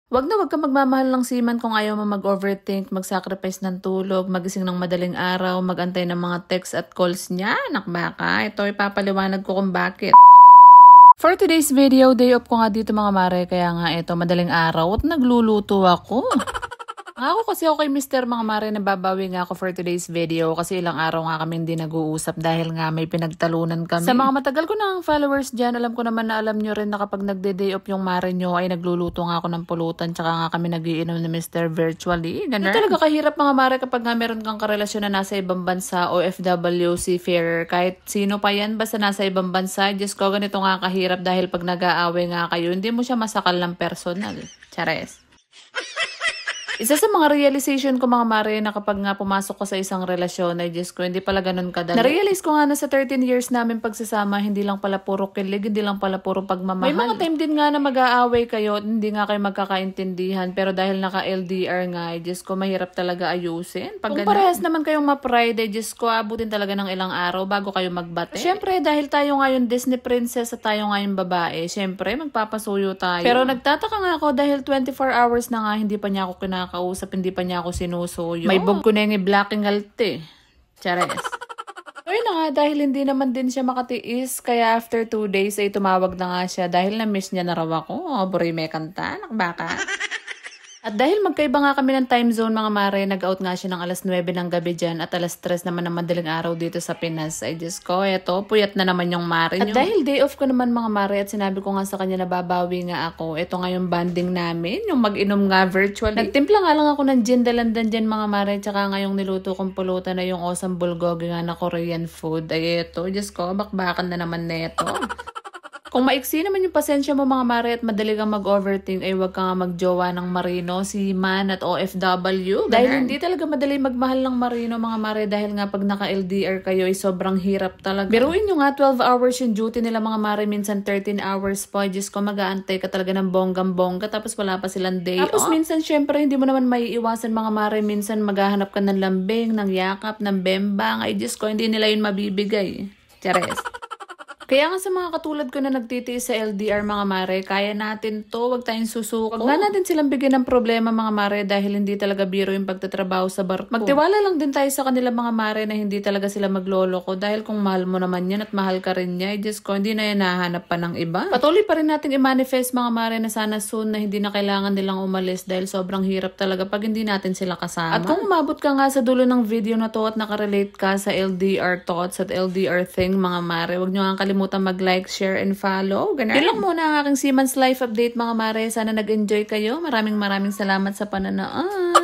Wag ka magmamahal ng seaman kung ayaw mo mag-overthink, mag-sacrifice ng tulog, magising ng madaling araw, magantay ng mga text at calls niya. Anak baka, ito ipapaliwanag ko kung bakit. For today's video, day off ko nga dito mga mare, kaya nga ito madaling araw at nagluluto ako. Ako kasi kay Mr. mga mare, nababawi nga ako for today's video kasi ilang araw nga kami hindi nag-uusap dahil nga may pinagtalunan kami. Sa mga matagal ko ng followers dyan, alam ko naman na alam nyo rin na kapag nagde-day off yung mare nyo ay nagluluto nga ako ng pulutan tsaka nga kami nagiinom ni Mr. virtually. Ganun. Hindi talaga kahirap mga mare kapag nga meron kang karelasyon na nasa ibang bansa, OFW, seafarer, kahit sino pa yan basta nasa ibang bansa. Diyos ko, ganito nga kahirap dahil pag nag-aaway nga kayo, hindi mo siya masakal ng personal. Chares. Isa sa mga realization ko mga mare na kapag nga pumasok ko sa isang relasyon ay Diyos ko, hindi pala ganun kadali. Na-realize ko nga na sa 13 years namin pagsasama, hindi lang pala puro kilig, hindi lang pala puro pagmamahal. May mga time din nga na mag-aaway kayo, hindi nga kayo magkakaintindihan, pero dahil naka-LDR nga ay Diyos ko, mahirap talaga ayusin. Kung parehas naman kayong ma-pride ay Diyos ko, abutin talaga ng ilang araw bago kayo magbate. Siyempre, dahil tayo ngayon Disney princess at tayo ngayon babae, siyempre magpapasuyo tayo. Pero nagtataka nga ako dahil 24 hours na nga hindi pa niya ako kausap, hindi pa niya ako sinusuyo. May bog ko na yung blacking alte. Chares. Ayun na nga, dahil hindi naman din siya makatiis, kaya after 2 days ay tumawag na nga siya dahil na-miss niya na raw ako. Buri may kanta, nakbaka. At dahil magkaiba nga kami ng time zone mga mare, nag-out nga siya ng alas 9 ng gabi dyan at alas 3 naman ng madaling araw dito sa Pinas. Ay Diyos ko, eto, puyat na naman yung mare nyo. At dahil day off ko naman mga mare at sinabi ko nga sa kanya na babawi nga ako, eto nga yung banding namin, yung mag-inom nga virtually. Nagtimpla nga lang ako ng gin dalandan dyan mga mare, tsaka nga yung niluto kong pulutan na yung awesome bulgogi nga na Korean food. Ay eto, Diyos ko, bakbakan na naman neto. Kung maiksi naman yung pasensya mo mga mare at madali kang mag-overthink ay huwag ka nga mag-jowa ng marino, seaman at OFW. Dahil hindi talaga madali magmahal ng marino mga mare dahil nga pag naka-LDR kayo ay sobrang hirap talaga. Biruin nyo nga 12 hours yung duty nila mga mare, minsan 13 hours pa. Diyos ko, mag-aantay ka talaga ng bonggam-bongga tapos wala pa silang day off. Tapos minsan syempre hindi mo naman maiiwasan mga mare, minsan maghahanap ka ng lambing, ng yakap, ng bembang. Ay Diyos ko, hindi nila yun mabibigay. Chares. Kaya nga sa mga katulad ko na nagtitiis sa LDR mga mare, kaya natin to, wag tayong susuko. Wag na natin silang bigyan ng problema mga mare dahil hindi talaga biro yung pagtatrabaho sa barko. Magtiwala lang din tayo sa kanila mga mare na hindi talaga sila magloloko dahil kung mahal mo naman yan at mahal ka rin niya, Diyos ko, hindi na yan nahanap pa ng iba. Patuloy pa rin natin i-manifest mga mare na sana soon na hindi na kailangan nilang umalis dahil sobrang hirap talaga pag hindi natin sila kasama. At kung umabot ka nga sa dulo ng video na to at nakarelate ka sa LDR thoughts at LDR thing mga mare, wag nyo nga kalimutan mag-like, share, and follow. Ganun. Yun lang muna ang aking Seaman's Life update mga mare. Sana nag-enjoy kayo. Maraming salamat sa pananood.